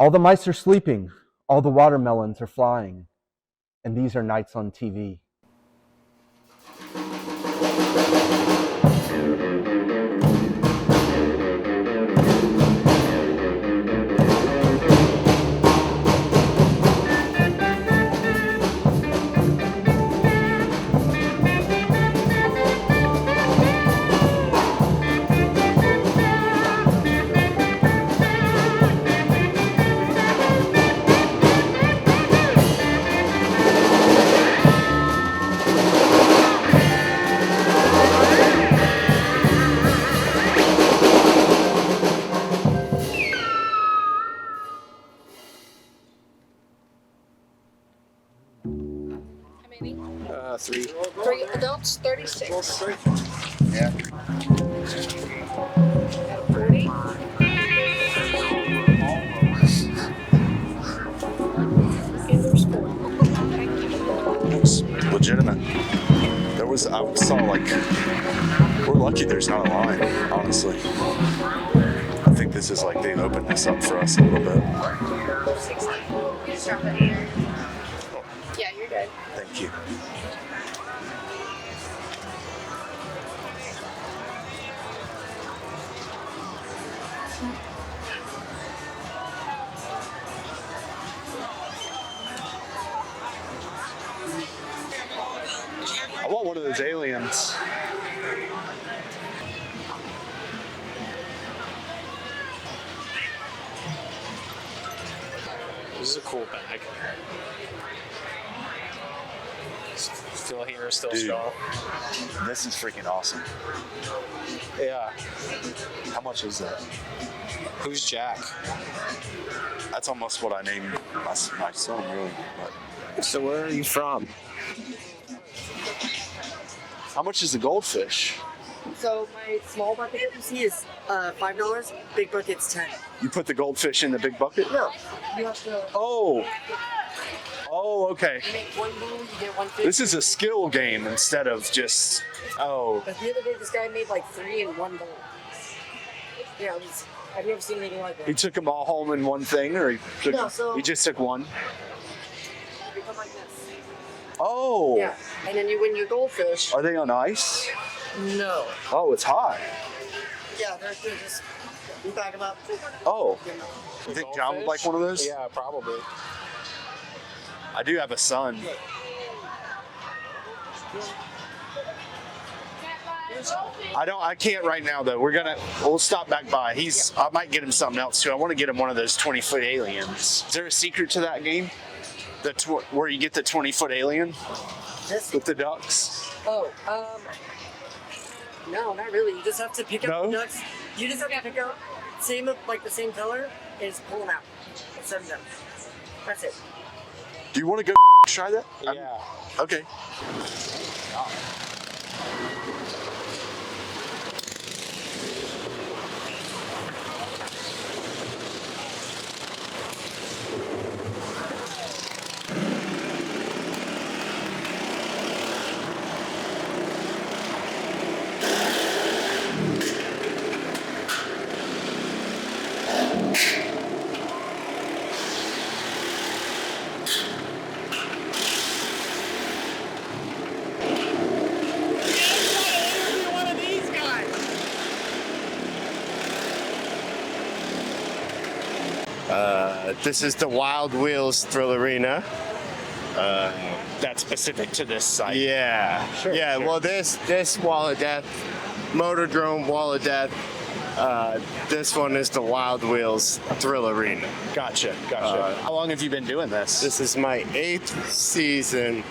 All the mice are sleeping, all the watermelons are flying, and these are nights on TV. Three. Three adults, 36. Yeah. 40. And there's 4. It was legitimate. I saw we're lucky there's not a line, honestly. I think this is they opened this up for us a little bit. 60. Yeah, you're good. Thank you. I want one of those aliens. This is a cool bag. Still here, still Dude, strong. This is freaking awesome. Yeah. How much is that? Who's Jack? That's almost what I named my son, really. But So where are you from? how much is the goldfish? So my small bucket you see is $5. Big bucket's 10. You put the goldfish in the big bucket? No, you have to. Oh, okay. You make one boom, you get 150. This is a skill game instead of just, oh. But the other day, this guy made 3 in one bowl. Yeah, I've never seen anything like He that. took them all home in one thing, or he just took one? They come like this. Oh. Yeah, and then you win your goldfish. Are they on ice? No. Oh, it's hot. Yeah, they're just. You bag them up. Oh. You think John would like one of those? Yeah, probably. I do have a son. I can't right now though. We'll stop back by. I might get him something else too. I want to get him one of those 20-foot aliens. Is there a secret to that game? Where you get the 20-foot alien This? with the ducks? Oh, no, not really. You just have to pick up No? the ducks. You just have to pick up the same color and just pull them out and set them down. That's it. Do you want to go try that? Yeah. Okay. This is the Wild Wheels Thrill Arena. That's specific to this site. Yeah. Sure, yeah, sure. well this Wall of Death, Motordrome Wall of Death, this one is the Wild Wheels Thrill Arena. Gotcha. How long have you been doing this? This is my 8th season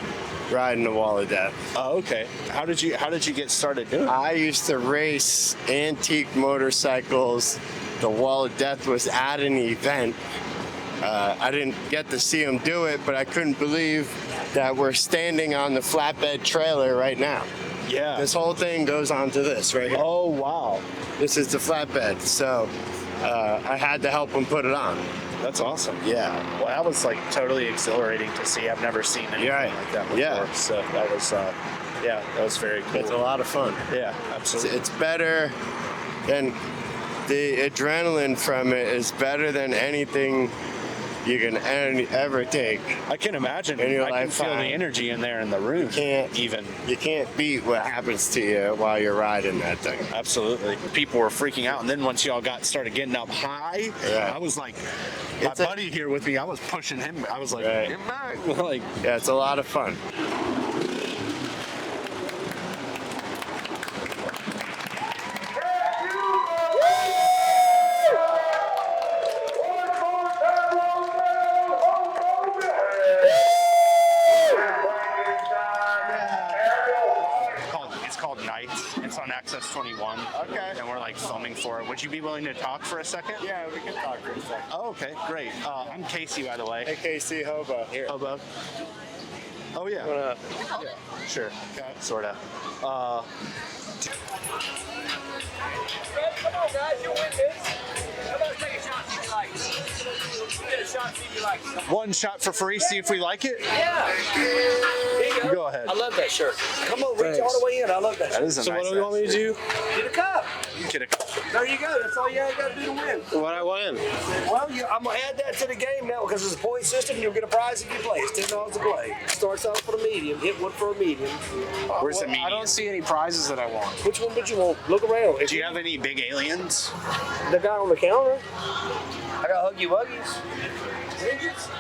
riding the Wall of Death. Oh, okay. How did you get started doing it? I used to race antique motorcycles. The Wall of Death was at an event. I didn't get to see them do it, but I couldn't believe that we're standing on the flatbed trailer right now. Yeah. This whole thing goes onto this right here. Oh, wow. This is the flatbed, so I had to help them put it on. That's awesome. Yeah. Well, that was totally exhilarating to see. I've never seen anything like that before. Yeah. So that was, that was very cool. It's a lot of fun. Yeah, absolutely. It's better than the adrenaline from it is better than anything you can ever take. I can imagine. In your I can feel the lifetime. energy in there in the room. You can't beat what happens to you while you're riding that thing. Absolutely. People were freaking out, and then once y'all started getting up high, Yeah. I was like, my It's a- buddy here with me, I was pushing him. I was like, Right. get back. Like, Yeah, it's a lot of fun. it's called Nites. It's on Access 21. Okay. And we're like filming for it. Would you be willing to talk for a second? Yeah, we can talk for a second. Oh, okay, great. I'm Casey, by the way. AKC Hobo. Here. Hobo. Oh yeah. Yeah, sure. Okay. Sorta. Come on, guys, you win this. How about take a shot, see if you like it? Get a shot, see if you like it. One shot for free. See if we like it. Yeah. Here you go. Go ahead. I love that shirt. Come on, reach all the way in. I love that That shirt. is a So nice what do you want me to do? Get a cup. Get a There you go. That's all you got to do to win. What I win? Well, I'm going to add that to the game now because it's a point system. You'll get a prize if you play. It's $10 to play. Starts out for the medium. Hit one for a medium. Where's the I medium? don't see any prizes that I want. Which one would you want? Look around. Do you have any big aliens? The guy on the counter? I got Huggy Wuggies.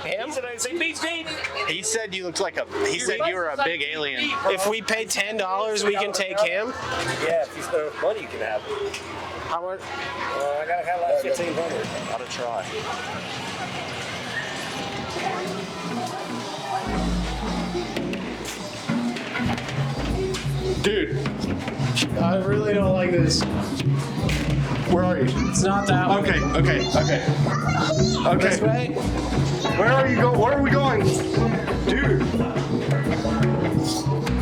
Him? He beats Steve. He said you looked like he said you were a big alien. If we pay $10, we can take him. Yeah, if you spend enough money, you can have it. How much? I gotta have like 1,500. Gotta try. Dude, I really don't like this. where are you? It's not that way. Okay. This way? Where are you going? Where are we going? Dude.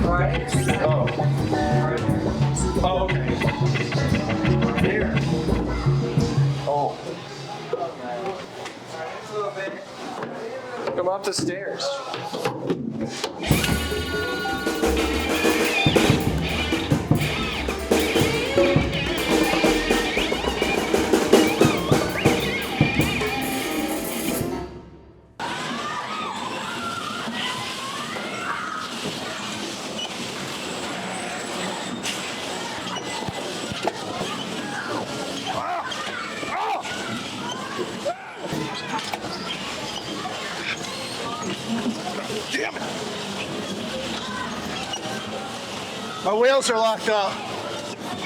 Right. Oh. Oh, okay. Here. Oh. Come up the stairs. Damn it. My wheels are locked up.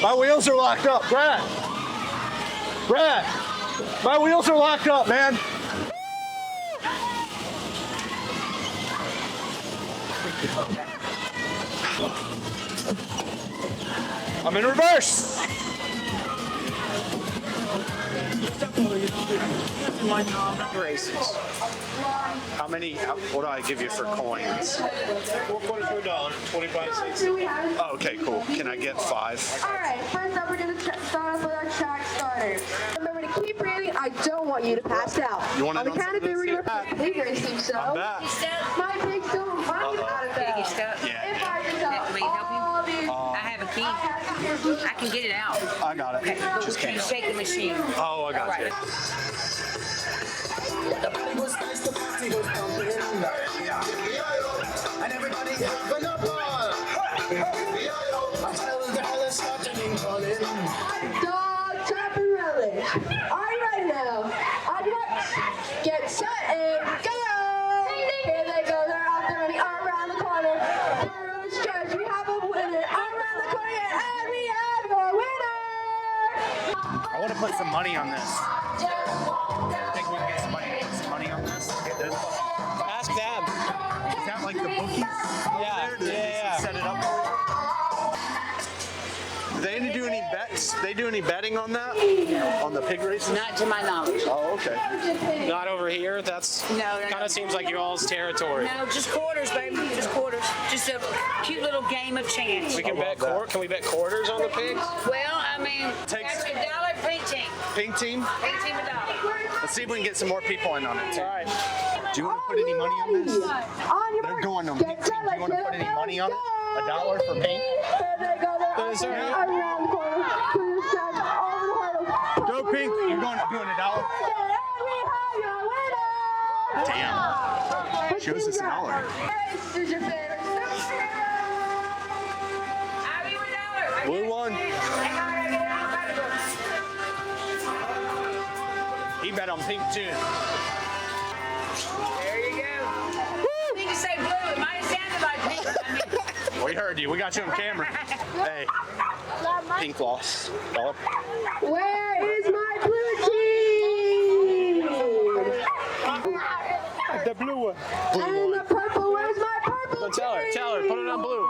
My wheels are locked up. Brad. My wheels are locked up, man. I'm in reverse. Races. How many? What do I give you for coins? 4 quarters for $1, 25 cents. Oh, okay, cool. Can I get 5? Alright, first up we're going to start off with our track starter. Remember to keep breathing. I don't want you to pass out. You want On the to count of three, we're going to big racing, so. I'm back. My big don't run you out of that. Piggy step. Yeah. If I just out, Let me help you. all these. I have a key. I can get it out. I got it. Just You can't. shake the machine. Oh, I got Right. you. And everybody having a ball. Until the hell is starting calling. Dog, tap, and relish. Are you ready now? On your marks, get set, and go! Here they go, they're out there running around the corner. Through the stretch, we have a winner. Around the corner, and we have your winner! I want to put some money on this. Think we can get somebody to put some money on this? Ask them. Is that like the bookies? Yeah, Do they yeah. set it up? Do they do any bets? They do any betting on that? On the pig races? Not to my knowledge. Oh, okay. Not over here. That's No. kind of seems like you all's territory. No, just quarters, baby. Just quarters. Just a cute little game of chance. We can bet Can we bet quarters on the pigs? Well, I mean, Takes- that's $1 pink team. Pink team? Pink team $1. Let's see if we can get some more people in on it too. All right. Do you want to put any money on this? On your They're marks, going on get pink set, team. Do you want to let's put get any money on it? go! $1 for paint? Here they go. They're Is there any- around the corner. To the side, over the hurdle. Go Pink. You're going to doing $1? Damn. Shows us $1. This is your favorite superhero. Blue one. He bet on Pink too. There you go. I think you say blue. It might have sounded like pink. We heard you. We got you on camera. Hey. Pink lost. $1. Where is my blue team? The blue one. And the purple, where's my purple Tell her. Put it on blue.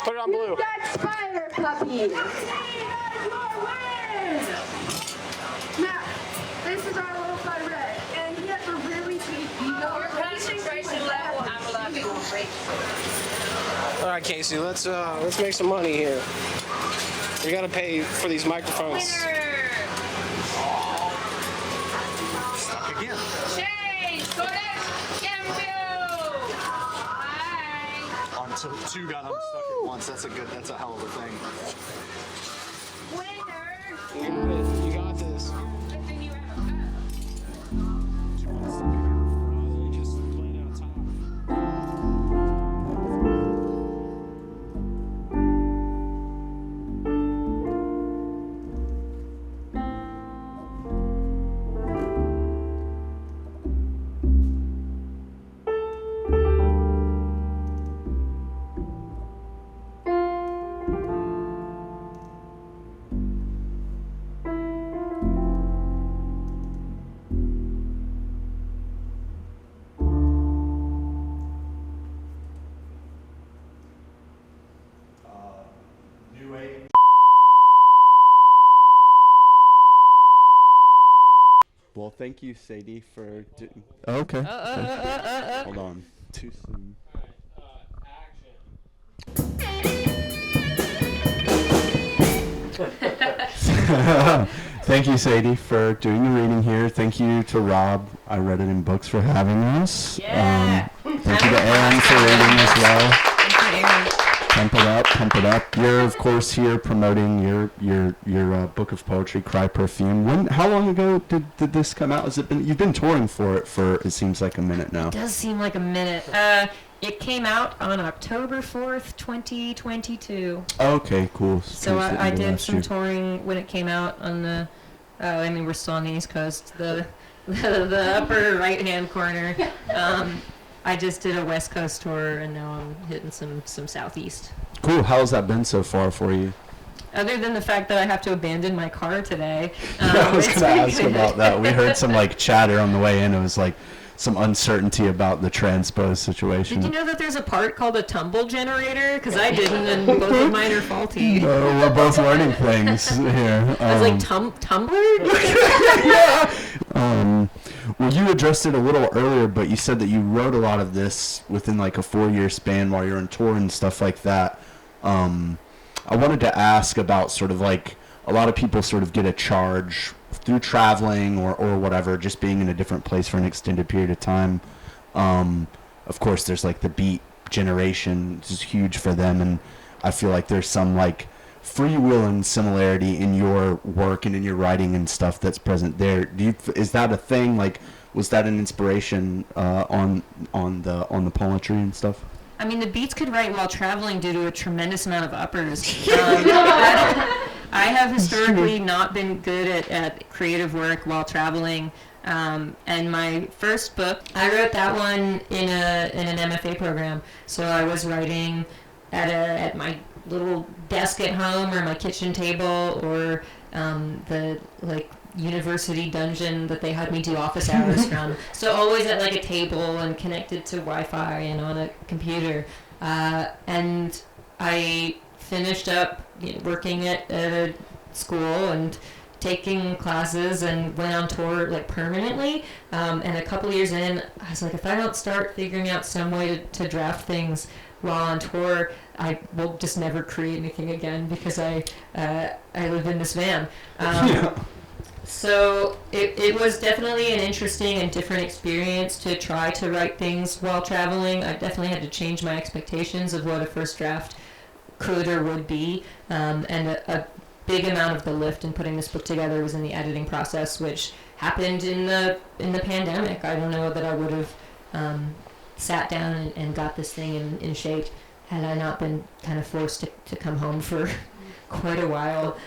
Put it on blue. That spider puppy. Now, this is our little fun red, and he has a really sweet ego. Your concentration level, I'm loving. All right, Casey, let's make some money here. We gotta pay for these microphones. Stuck again. Change. Correct. Cambio. Hi. On two got unstuck at once. That's a hell of a thing. Winner. You got it. You got this. Good thing you have Just playing out top. Well, thank you, Sadie, for doing. Okay. Hold on. Too soon. Thank you, Sadie, for doing the reading here. Thank you to Rob. I read it in books for having us. Yeah. Thank you to Aaron for reading as well. Pump it up. You're of course here promoting your book of poetry, Cry Perfume. How long ago did this come out? Has it been? You've been touring for it seems like a minute now. It does seem like a minute. It came out on October 4th, 2022. Okay, cool. So I did some touring when it came out on the. We're still on the East Coast. The upper right hand corner. I just did a West Coast tour, and now I'm hitting some Southeast. Cool. How's that been so far for you? Other than the fact that I have to abandon my car today. I was going to ask about that. We heard some chatter on the way in. It was some uncertainty about the transpose situation. Did you know that there's a part called a tumble generator? Because I didn't, and both of mine are faulty. No, we're both learning things here. I was like, Tumblr? Yeah. Well, you addressed it a little earlier, but you said that you wrote a lot of this within a 4-year span while you're on tour and stuff like that. I wanted to ask about sort of a lot of people sort of get a charge through traveling or whatever, just being in a different place for an extended period of time. Of course, there's the beat generation, which is huge for them, and I feel like there's some freewheeling similarity in your work and in your writing and stuff that's present there. Is that a thing? Was that an inspiration on the poetry and stuff? I mean, the beats could write while traveling due to a tremendous amount of uppers. I have historically not been good at creative work while traveling. And my first book, I wrote that one in an MFA program. So I was writing at my little desk at home or my kitchen table or the university dungeon that they had me do office hours from. So always at a table and connected to Wi-Fi and on a computer. And I finished up working at a school and taking classes and went on tour permanently. And a couple years in, I was like, if I don't start figuring out some way to draft things while on tour, I will just never create anything again because I live in this van. So it was definitely an interesting and different experience to try to write things while traveling. I definitely had to change my expectations of what a first draft could or would be, and a big amount of the lift in putting this book together was in the editing process, which happened in the pandemic. I don't know that I would have sat down and got this thing in shape had I not been kind of forced to come home for quite a while.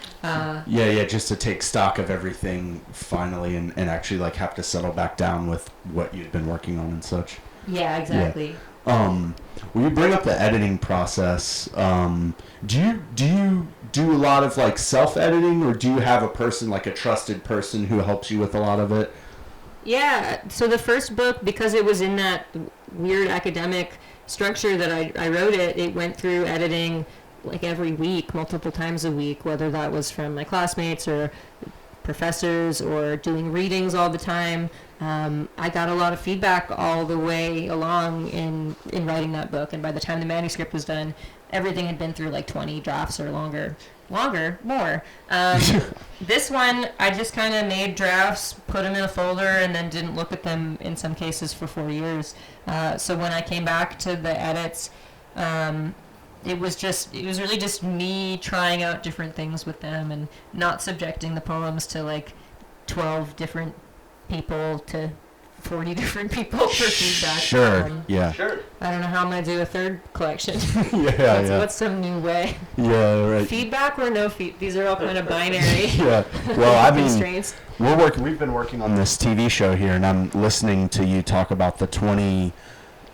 Just to take stock of everything finally and actually like have to settle back down with what you'd been working on and such. Yeah, exactly. When you bring up the editing process, do you do a lot of like self-editing, or do you have a person, like a trusted person, who helps you with a lot of it? Yeah, so the first book, because it was in that weird academic structure that I wrote it went through editing like every week, multiple times a week, whether that was from my classmates or professors or doing readings all the time. I got a lot of feedback all the way along in writing that book, and by the time the manuscript was done, everything had been through like 20 drafts or more. This one, I just kind of made drafts, put them in a folder, and then didn't look at them in some cases for 4 years. So when I came back to the edits, it was really just me trying out different things with them and not subjecting the poems to like 12 different people to 40 different people for feedback. Sure. I don't know how I'm going to do a third collection. What's some new way? Yeah, right. Feedback or no feedback? These are all kind of binary. Yeah. Well, I mean, constraints. We've been working on this TV show here, and I'm listening to you talk about the 40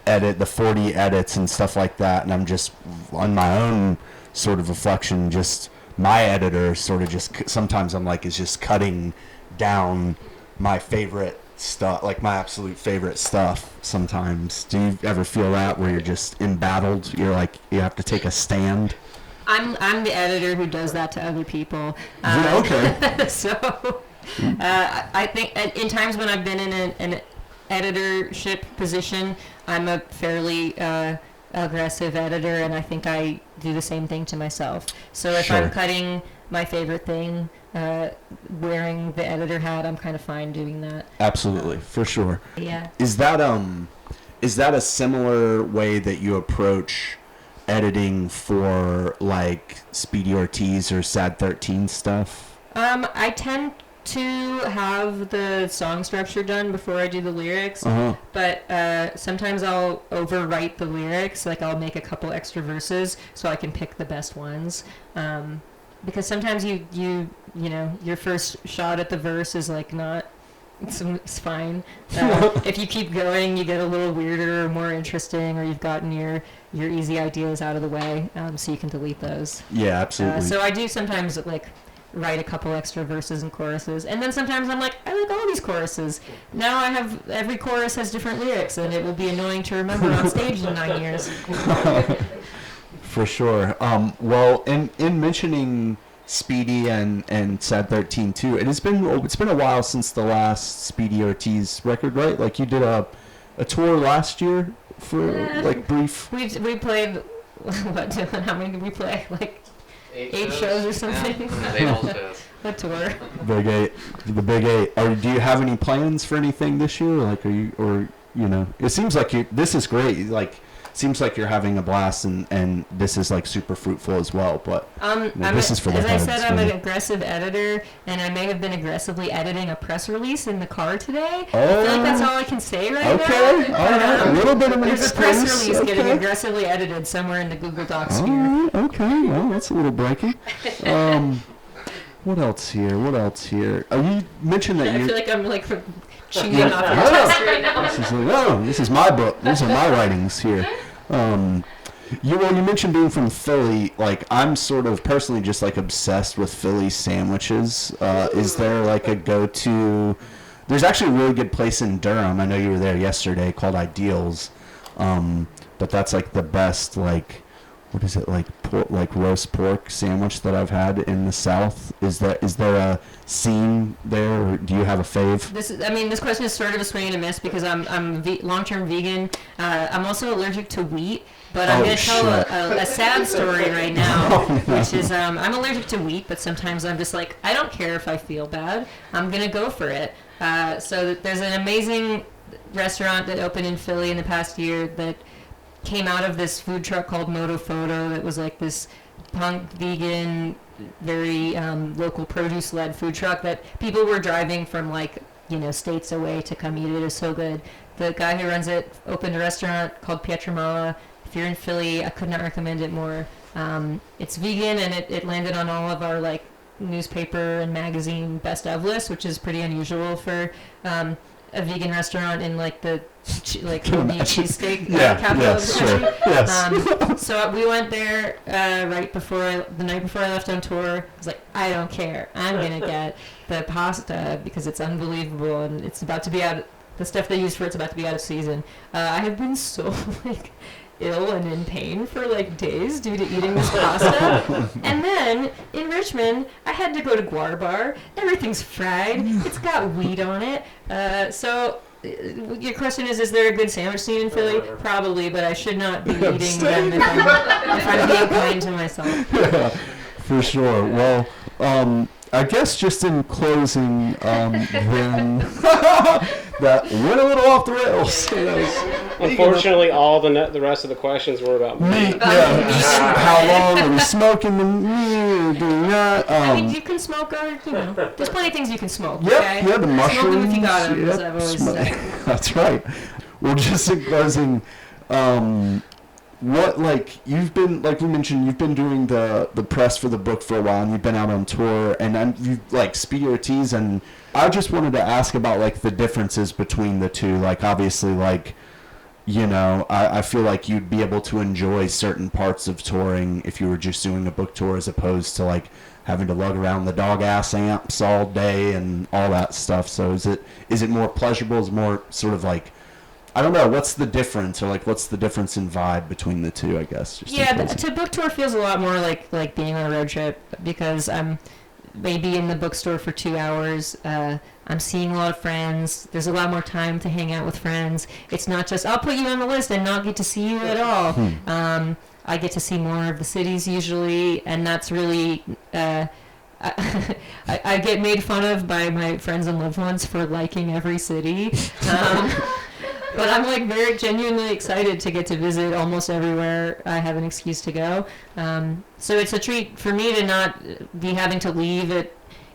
edits and stuff like that, and I'm just on my own sort of reflection, just my editor sort of just sometimes I'm like is just cutting down my favorite stuff, like my absolute favorite stuff sometimes. Do you ever feel that where you're just embattled, you're like you have to take a stand? I'm the editor who does that to other people. Okay. So I think in times when I've been in an editorship position, I'm a fairly aggressive editor, and I think I do the same thing to myself. So if I'm cutting my favorite thing, wearing the editor hat, I'm kind of fine doing that. Absolutely, for sure. Yeah. Is that a similar way that you approach editing for like Speedy Ortiz or Sad 13 stuff? I tend to have the song structure done before I do the lyrics, but sometimes I'll overwrite the lyrics, like I'll make a couple extra verses so I can pick the best ones. Because sometimes you know your first shot at the verse is like not it's fine. If you keep going, you get a little weirder or more interesting, or you've gotten your easy ideas out of the way, so you can delete those. Yeah, absolutely. So I do sometimes like write a couple extra verses and choruses, and then sometimes I'm like, I like all these choruses. Now I have every chorus has different lyrics, and it will be annoying to remember on stage in 9 years. For sure. Well, in mentioning Speedy and Sad 13 too, it's been a while since the last Speedy Ortiz record, right? Like you did a tour last year for like brief. We played what, Dylan? How many did we play? Like 8 shows or something. Yeah. 8 whole shows. A tour. Big 8, the Big 8. Do you have any plans for anything this year? Like, it seems like this is great. Like, seems like you're having a blast, and this is like super fruitful as well. But this is for the as I said, I'm an aggressive editor, and I may have been aggressively editing a press release in the car today. Oh, I feel like that's all I can say right now. Okay, all right, a little bit of an There's excuse. a press release getting aggressively edited somewhere in the Google Docs here. Right, okay, well, that's a little breaking. What else here? You mentioned that I feel like I'm like cheating off your chest right now. This is my book. These are my writings here. You mentioned being from Philly. Like, I'm sort of personally just like obsessed with Philly sandwiches. Is there like a go-to? There's actually a really good place in Durham. I know you were there yesterday, called Ideals. But that's like the best like what is it, like roast pork sandwich that I've had in the South. Is there a scene there, or do you have a fave? This question is sort of a swing and a miss because I'm long-term vegan. I'm also allergic to wheat, but I'm going to tell a sad story right now, which is I'm allergic to wheat, but sometimes I'm just like, I don't care if I feel bad. I'm going to go for it. So there's an amazing restaurant that opened in Philly in the past year that came out of this food truck called Moto Photo that was like this punk vegan, very local produce-led food truck that people were driving from states away to come eat. It is so good. The guy who runs it opened a restaurant called Pietramala. If you're in Philly, I could not recommend it more. It's vegan, and it landed on all of our newspaper and magazine best of list, which is pretty unusual for a vegan restaurant in the cheesesteak capital of the country. Yes. So we went there the night before I left on tour. I was like, I don't care. I'm gonna get the pasta because it's unbelievable and it's about to be out. The stuff they use for it's about to be out of season. I have been so ill and in pain for days due to eating this pasta. And then in Richmond, I had to go to Guar Bar. Everything's fried. It's got wheat on it. So your question is there a good sandwich scene in Philly? Probably, but I should not be eating them if I'm being kind to myself. Yeah, for sure. Well, I guess just in closing, then that went a little off the rails. Unfortunately, all the rest of the questions were about me. How long are we smoking the meat? Doing that? You can smoke. There's plenty of things you can smoke. Yep, Okay? yeah, the mushrooms. Smoke them if you got them, Yep, as I've always said. That's right. Well, just in closing, what you've been we mentioned, you've been doing the press for the book for a while, and you've been out on tour, and you Speedy Ortiz, and I just wanted to ask about the differences between the two. Obviously, I feel like you'd be able to enjoy certain parts of touring if you were just doing a book tour as opposed to having to lug around the dog ass amps all day and all that stuff. So is it more pleasurable? Is it more sort of I don't know, what's the difference, or what's the difference in vibe between the two, I guess? To book tour feels a lot more like being on a road trip because I'm maybe in the bookstore for 2 hours. I'm seeing a lot of friends. There's a lot more time to hang out with friends. It's not just, I'll put you on the list and not get to see you at all. I get to see more of the cities usually, and that's really... I get made fun of by my friends and loved ones for liking every city. But I'm very genuinely excited to get to visit almost everywhere I have an excuse to go. So it's a treat for me to not be having to leave at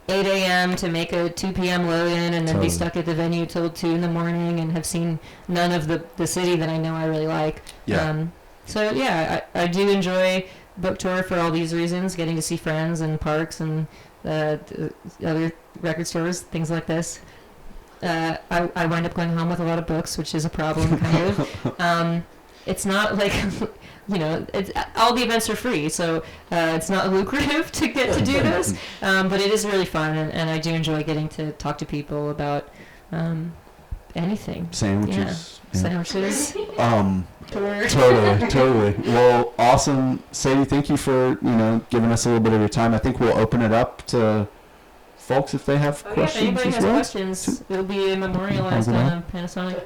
8 a.m. to make a 2 p.m. load-in and then be stuck at the venue till 2 in the morning and have seen none of the city that I know I really like. Yeah. I do enjoy book tour for all these reasons, getting to see friends and parks and other record stores, things like this. I wind up going home with a lot of books, which is a problem, kind of. It's not all the events are free, so it's not lucrative to get to do this, but it is really fun, and I do enjoy getting to talk to people about anything. Sandwiches. Yeah. Sandwiches. Totally. Well, awesome. Sadie, thank you for, giving us a little bit of your time. I think we'll open it up to folks if they have questions. If anybody as has well. questions, it'll be memorialized on a Panasonic.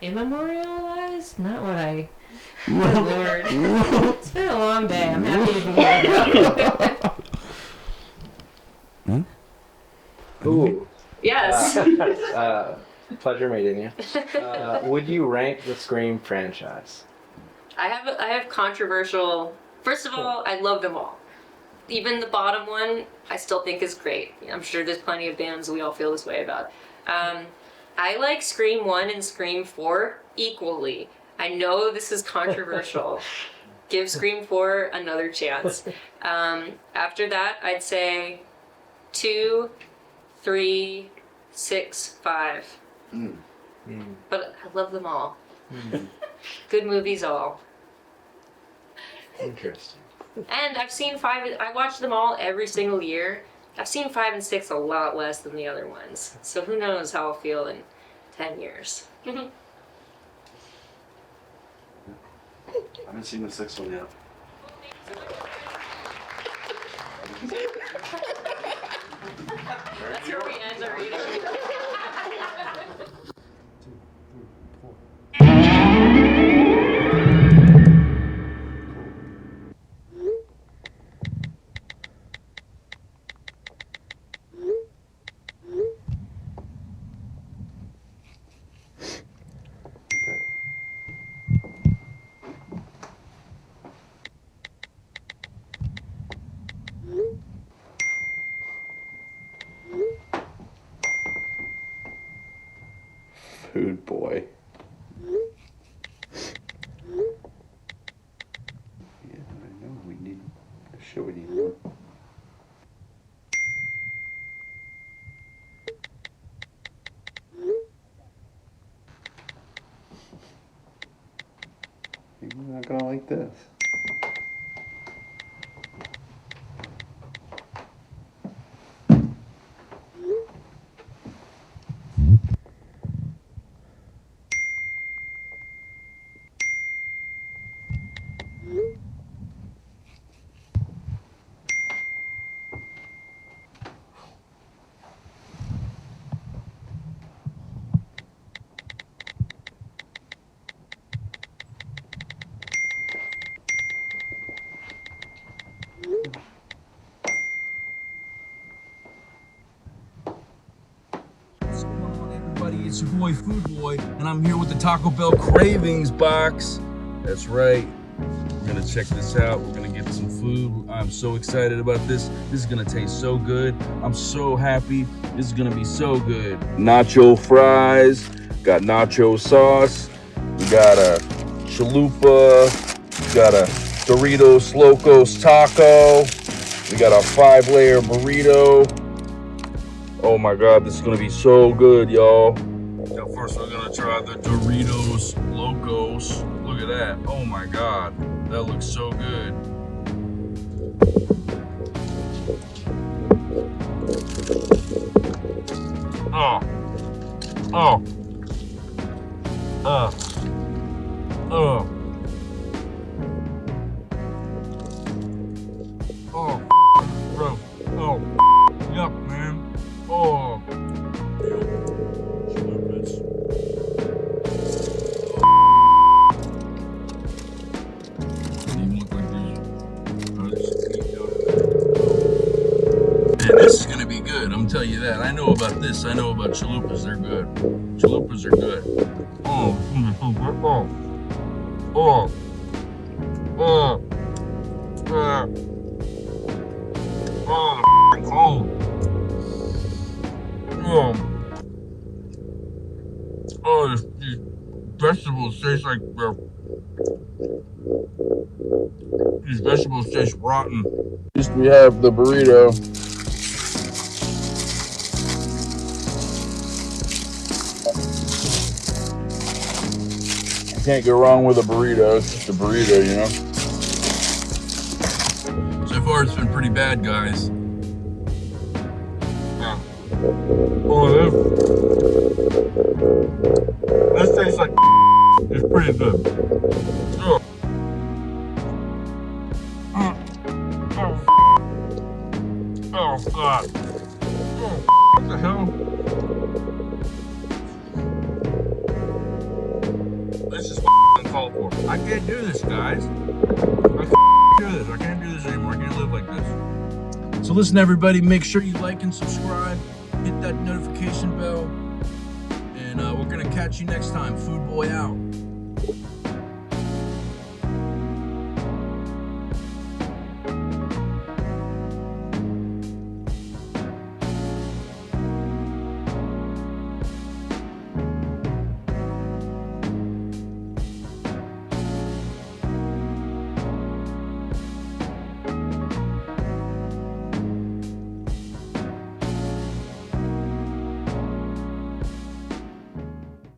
Immemorialized? Not what I... Good Lord. It's been a long day. I'm happy to be here. Ooh. Yes. Pleasure meeting you. Would you rank the Scream franchise? I have controversial... First of all, I love them all. Even the bottom one, I still think is great. I'm sure there's plenty of bands we all feel this way about. I like Scream 1 and Scream 4 equally. I know this is controversial. Give Scream 4 another chance. After that, I'd say 2, 3, 6, 5. But I love them all. Good movies all. Interesting. And I've seen 5, I watch them all every single year. I've seen 5 and 6 a lot less than the other ones. So who knows how I'll feel in 10 years. I haven't seen the 6th one yet. That's where we end our eating. Food boy. Yeah, I know. We need. Sure, we need more. You're not gonna like this. It's your boy Food Boy, and I'm here with the Taco Bell Cravings box. That's right. We're gonna check this out. We're gonna get some food. I'm so excited about this. This is gonna taste so good. I'm so happy. This is gonna be so good. Nacho fries. Got nacho sauce. We got a chalupa. We got a Doritos Locos taco. We got a 5-layer burrito. Oh my God, this is gonna be so good, y'all. Now first we're gonna try the Doritos Locos. Look at that, oh my God. That looks so good. Oh. Oh. Oh, bro. Oh, yuck, man. Oh. Man, this is gonna be good. I'm telling you that. I know about this. I know about chalupas. They're good. Chalupas are good. Oh, oh, oh, oh, oh, cold. Oh, these vegetables taste like these vegetables taste rotten. At least we have the burrito. Can't go wrong with a burrito. It's just a burrito, you know. So far, it's been pretty bad, guys. Yeah. Oh, this tastes like it's pretty good. Oh. Oh God. Oh, what the hell? This is uncalled for. I can't do this, guys. I can't do this. I can't do this anymore. I can't live like this. So listen, everybody, make sure you like and subscribe. Hit that notification bell. And we're going to catch you next time. Food Boy out.